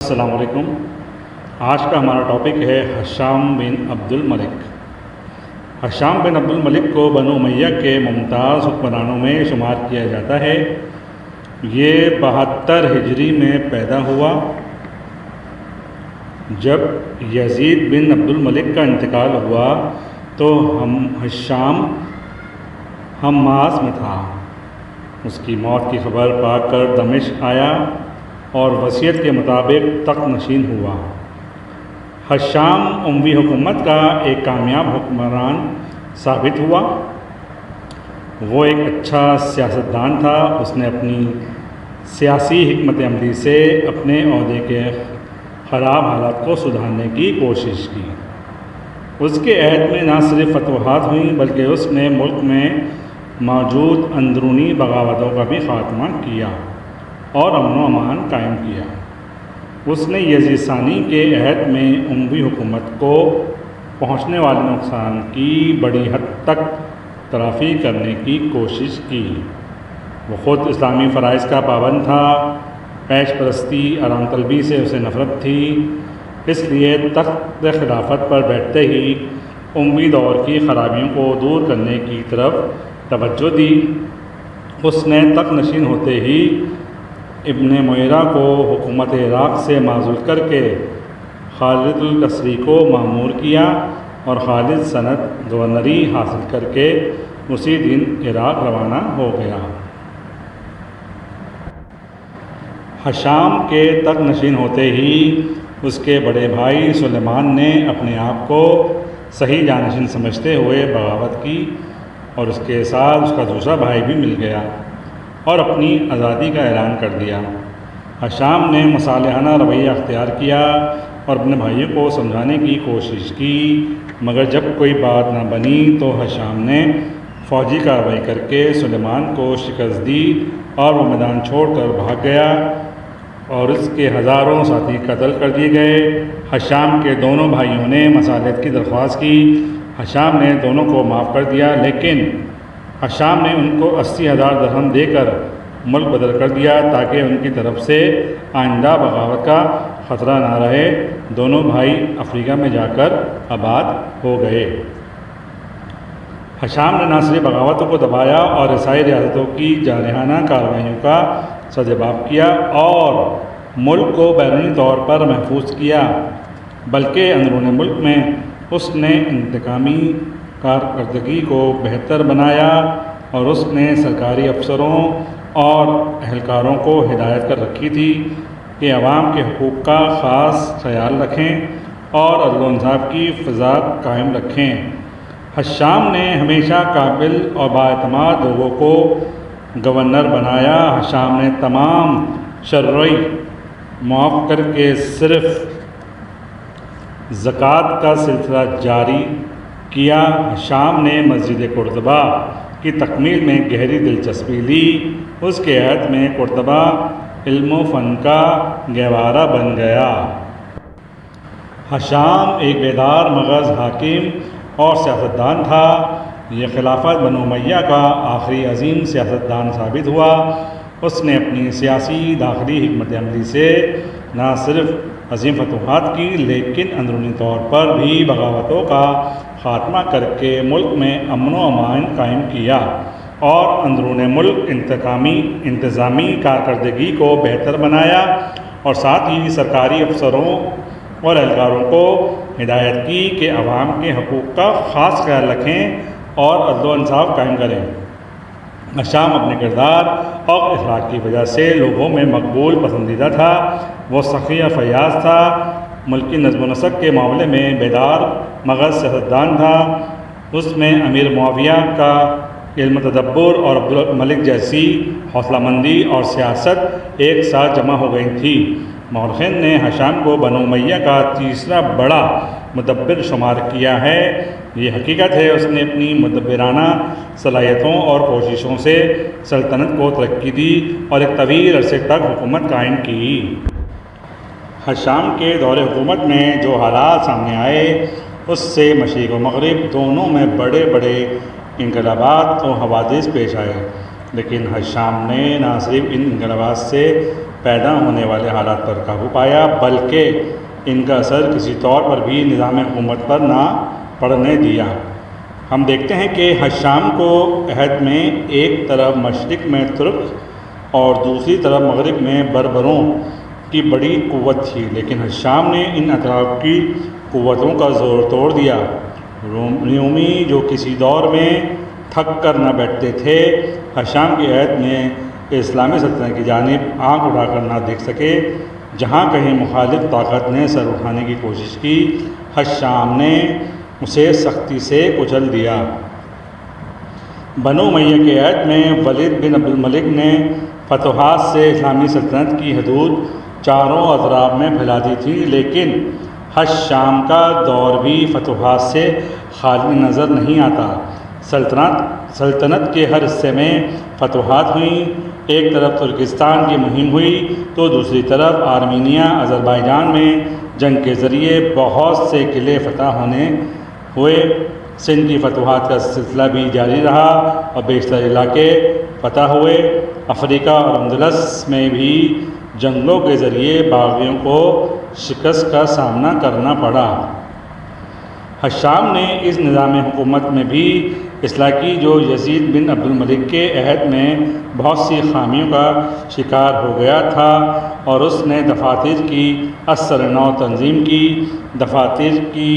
السلام علیکم۔ آج کا ہمارا ٹاپک ہے ہشام بن عبد الملک۔ ہشام بن عبد الملک کو بنو امیہ کے ممتاز حکمرانوں میں شمار کیا جاتا ہے۔ یہ 72 ہجری میں پیدا ہوا جب یزید بن عبد الملک کا انتقال ہوا تو ہشام حماس میں تھا۔ اس کی موت کی خبر پا کر دمشق آیا اور وصیت کے مطابق تخت نشین ہوا۔ ہشام اموی حکومت کا ایک کامیاب حکمران ثابت ہوا۔ وہ ایک اچھا سیاستدان تھا۔ اس نے اپنی سیاسی حکمت عملی سے اپنے عہدے کے خراب حالات کو سدھارنے کی کوشش کی۔ اس کے عہد میں نہ صرف فتوحات ہوئیں بلکہ اس نے ملک میں موجود اندرونی بغاوتوں کا بھی خاتمہ کیا اور امن و امان قائم کیا۔ اس نے یزید ثانی کے عہد میں اموی حکومت کو پہنچنے والے نقصان کی بڑی حد تک تلافی کرنے کی کوشش کی۔ وہ خود اسلامی فرائض کا پابند تھا۔ پیش پرستی، آرام طلبی سے اسے نفرت تھی، اس لیے تخت خلافت پر بیٹھتے ہی اموی دور کی خرابیوں کو دور کرنے کی طرف توجہ دی۔ اس نے تخت نشین ہوتے ہی ابن معیرہ کو حکومت عراق سے معزول کر کے خالد القصری کو مامور کیا اور خالد سند گورنری حاصل کر کے اسی دن عراق روانہ ہو گیا۔ ہشام کے تخت نشین ہوتے ہی اس کے بڑے بھائی سلیمان نے اپنے آپ کو صحیح جانشین سمجھتے ہوئے بغاوت کی اور اس کے ساتھ اس کا دوسرا بھائی بھی مل گیا اور اپنی آزادی کا اعلان کر دیا۔ ہشام نے مصالحانہ رویہ اختیار کیا اور اپنے بھائیوں کو سمجھانے کی کوشش کی، مگر جب کوئی بات نہ بنی تو ہشام نے فوجی کارروائی کر کے سلیمان کو شکست دی اور وہ میدان چھوڑ کر بھاگ گیا اور اس کے ہزاروں ساتھی قتل کر دیے گئے۔ ہشام کے دونوں بھائیوں نے مصالحت کی درخواست کی۔ ہشام نے دونوں کو معاف کر دیا، لیکن ہشام نے ان کو 80,000 درہم دے کر ملک بدل کر دیا تاکہ ان کی طرف سے آئندہ بغاوت کا خطرہ نہ رہے۔ دونوں بھائی افریقہ میں جا کر آباد ہو گئے۔ ہشام نے نہ صرف بغاوتوں کو دبایا اور عیسائی ریاستوں کی جارحانہ کارروائیوں کا سدباب کیا اور ملک کو بیرونی طور پر محفوظ کیا، بلکہ اندرون ملک میں اس نے انتقامی کارکردگی کو بہتر بنایا اور اس نے سرکاری افسروں اور اہلکاروں کو ہدایت کر رکھی تھی کہ عوام کے حقوق کا خاص خیال رکھیں اور عدل و انصاف کی فضا قائم رکھیں۔ ہشام نے ہمیشہ قابل اور بااعتماد لوگوں کو گورنر بنایا۔ ہشام نے تمام شرعی معاف کر کے صرف زکوٰۃ کا سلسلہ جاری کیا۔ ہشام نے مسجد قرطبہ کی تکمیل میں گہری دلچسپی لی۔ اس کے عہد میں قرطبہ علم و فن کا گہوارہ بن گیا۔ ہشام ایک بیدار مغز حاکم اور سیاستدان تھا۔ یہ خلافت بنو امیہ کا آخری عظیم سیاستدان ثابت ہوا۔ اس نے اپنی سیاسی داخلی حکمت عملی سے نہ صرف عظیم فتوحات کی لیکن اندرونی طور پر بھی بغاوتوں کا خاتمہ کر کے ملک میں امن و امان قائم کیا اور اندرون ملک انتظامی کارکردگی کو بہتر بنایا اور ساتھ ہی سرکاری افسروں اور اہلکاروں کو ہدایت کی کہ عوام کے حقوق کا خاص خیال رکھیں اور عدل و انصاف قائم کریں۔ ہشام اپنے کردار اور اخلاق کی وجہ سے لوگوں میں مقبول پسندیدہ تھا۔ وہ سخی فیاض تھا، ملکی نظم و نسق کے معاملے میں بیدار مغز سیاستدان تھا۔ اس میں امیر معاویہ کا علم تدبر اور عبد الملک جیسی حوصلہ مندی اور سیاست ایک ساتھ جمع ہو گئی تھی۔ مورخین نے ہشام کو بنو امیہ کا تیسرا بڑا مدبر شمار کیا ہے۔ یہ حقیقت ہے اس نے اپنی مدبرانہ صلاحیتوں اور کوششوں سے سلطنت کو ترقی دی اور ایک طویل عرصے تک حکومت قائم کی۔ ہشام کے دور حکومت میں جو حالات سامنے آئے اس سے مشرق و مغرب دونوں میں بڑے بڑے انقلابات و حوادث پیش آئے، لیکن ہشام نے نہ صرف ان انقلابات سے پیدا ہونے والے حالات پر قابو پایا، بلکہ ان کا اثر کسی طور پر بھی نظام حکومت پر نہ پڑنے دیا۔ ہم دیکھتے ہیں کہ حشام کو عہد میں ایک طرف مشرق میں ترک اور دوسری طرف مغرب میں بربروں کی بڑی قوت تھی، لیکن حشام نے ان اطراف کی قوتوں کا زور توڑ دیا۔ رومی جو کسی دور میں تھک کر نہ بیٹھتے تھے، حشام کے عہد میں اسلامی سلطنت کی جانب آنکھ اٹھا کر نہ دیکھ سکے۔ جہاں کہیں مخالف طاقت نے سر اٹھانے کی کوشش کی، حشام نے اسے سختی سے کچل دیا۔ بنو امیہ کے عہد میں ولید بن عبد الملک نے فتوحات سے اسلامی سلطنت کی حدود چاروں اطراف میں پھیلا دی تھی، لیکن حشام کا دور بھی فتوحات سے خالی نظر نہیں آتا۔ سلطنت کے ہر حصے میں فتوحات ہوئیں۔ ایک طرف ترکستان کی مہم ہوئی تو دوسری طرف آرمینیا، آذربائیجان میں جنگ کے ذریعے بہت سے قلعے فتح ہوئے۔ سندھ کی فتوحات کا سلسلہ بھی جاری رہا اور بیشتر علاقے فتح ہوئے۔ افریقہ اور اندلس میں بھی جنگوں کے ذریعے باغیوں کو شکست کا سامنا کرنا پڑا۔ حشام نے اس نظام حکومت میں بھی اصلاح کی جو یزید بن عبد الملک کے عہد میں بہت سی خامیوں کا شکار ہو گیا تھا، اور اس نے دفاتر کی اثر نو تنظیم کی۔ دفاتر کی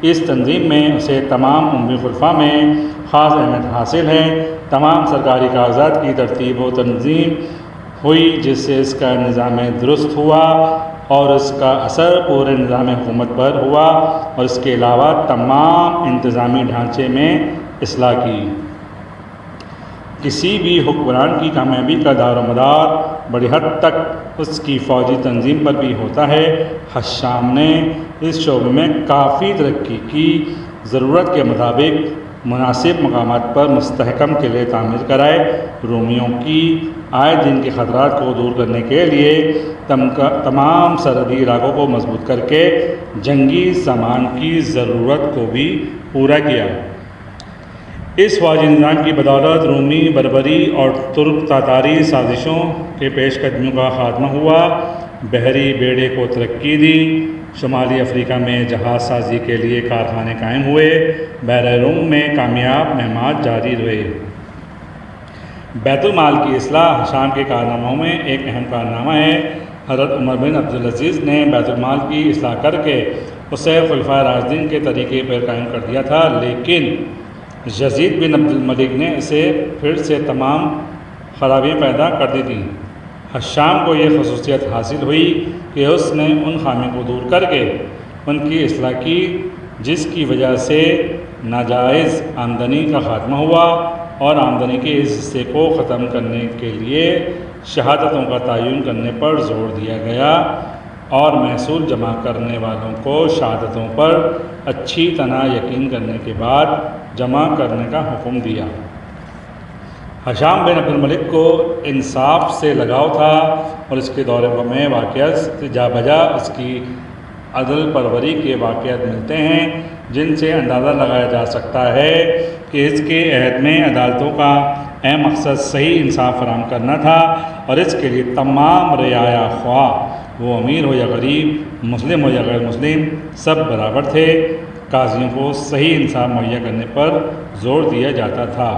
اس تنظیم میں اسے تمام اموی خلفاء میں خاص اہمیت حاصل ہے۔ تمام سرکاری کاغذات کی ترتیب و تنظیم ہوئی، جس سے اس کا نظام درست ہوا اور اس کا اثر پورے نظام حکومت پر ہوا، اور اس کے علاوہ تمام انتظامی ڈھانچے میں اصلاح کی۔ کسی بھی حکمران کی کامیابی کا دار و مدار بڑی حد تک اس کی فوجی تنظیم پر بھی ہوتا ہے۔ حشام نے اس شعبے میں کافی ترقی کی۔ ضرورت کے مطابق مناسب مقامات پر مستحکم قلعے تعمیر کرائے۔ رومیوں کی آئے دن کے خطرات کو دور کرنے کے لیے تمام سرحدی علاقوں کو مضبوط کر کے جنگی سامان کی ضرورت کو بھی پورا کیا۔ اس فوجی نظام کی بدولت رومی، بربری اور ترک تاتاری سازشوں کے پیش قدمیوں کا خاتمہ ہوا۔ بحری بیڑے کو ترقی دی۔ شمالی افریقہ میں جہاز سازی کے لیے کارخانے قائم ہوئے۔ بحر روم میں کامیاب مہمات جاری رہے۔ بیت المال کی اصلاح حشام کے کارناموں میں ایک اہم کارنامہ ہے۔ حضرت عمر بن عبدالعزیز نے بیت المال کی اصلاح کر کے اسے خلفائے راشدین کے طریقے پر قائم کر دیا تھا، لیکن یزید بن عبد الملک نے اسے پھر سے تمام خرابیاں پیدا کر دی تھیں۔ حشام کو یہ خصوصیت حاصل ہوئی کہ اس نے ان خامیوں کو دور کر کے ان کی اصلاح کی، جس کی وجہ سے ناجائز آمدنی کا خاتمہ ہوا، اور آمدنی کے اس حصے کو ختم کرنے کے لیے شہادتوں کا تعین کرنے پر زور دیا گیا، اور محصول جمع کرنے والوں کو شہادتوں پر اچھی طرح یقین کرنے کے بعد جمع کرنے کا حکم دیا۔ حشام بن عبد الملک کو انصاف سے لگاؤ تھا، اور اس کے دور میں واقعات جا بجا اس کی عدل پروری کے واقعات ملتے ہیں، جن سے اندازہ لگایا جا سکتا ہے کہ اس کے عہد میں عدالتوں کا اہم مقصد صحیح انصاف فراہم کرنا تھا، اور اس کے لیے تمام رعایا، خواہ وہ امیر ہو یا غریب، مسلم ہو یا غیر مسلم، سب برابر تھے۔ قاضیوں کو صحیح انصاف مہیا کرنے پر زور دیا جاتا تھا۔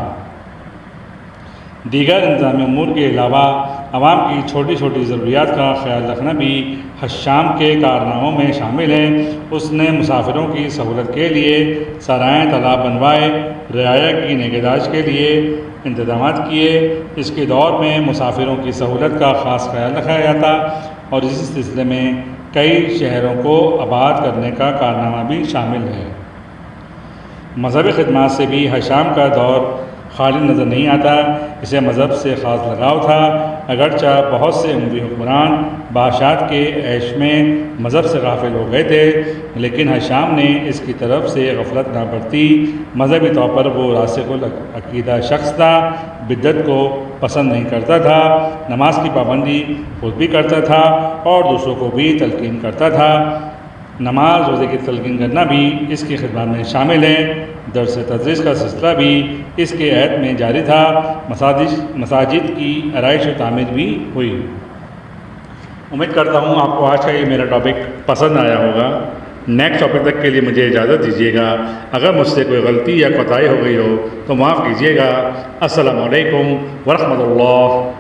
دیگر انتظامی امور کے علاوہ عوام کی چھوٹی چھوٹی ضروریات کا خیال رکھنا بھی حشام کے کارناموں میں شامل ہے۔ اس نے مسافروں کی سہولت کے لیے سرائیں، تالاب بنوائے، رعایا کی نگہداشت کے لیے انتظامات کیے۔ اس کے دور میں مسافروں کی سہولت کا خاص خیال رکھا جاتا، اور اسی سلسلے میں کئی شہروں کو آباد کرنے کا کارنامہ بھی شامل ہے۔ مذہبی خدمات سے بھی حشام کا دور خالی نظر نہیں آتا۔ اسے مذہب سے خاص لگاؤ تھا، اگرچہ بہت سے اموی حکمران بادشاہت کے عیش میں مذہب سے غافل ہو گئے تھے، لیکن حشام نے اس کی طرف سے غفلت نہ برتی۔ مذہبی طور پر وہ راسخ العقیدہ شخص تھا، بدعت کو پسند نہیں کرتا تھا، نماز کی پابندی خود بھی کرتا تھا اور دوسروں کو بھی تلقین کرتا تھا۔ نماز روزے کی تلقین کرنا بھی اس کی خدمات میں شامل ہے۔ درس تدریس کا سلسلہ بھی اس کے عہد میں جاری تھا۔ مساجد کی آرائش و تعمیر بھی ہوئی۔ امید کرتا ہوں آپ کو آج کا یہ میرا ٹاپک پسند آیا ہوگا. نیکسٹ ٹاپک تک کے لیے مجھے اجازت دیجیے گا. اگر مجھ سے کوئی غلطی یا کوتاہی ہو گئی ہو تو معاف کیجیے گا. السلام علیکم ورحمۃ اللہ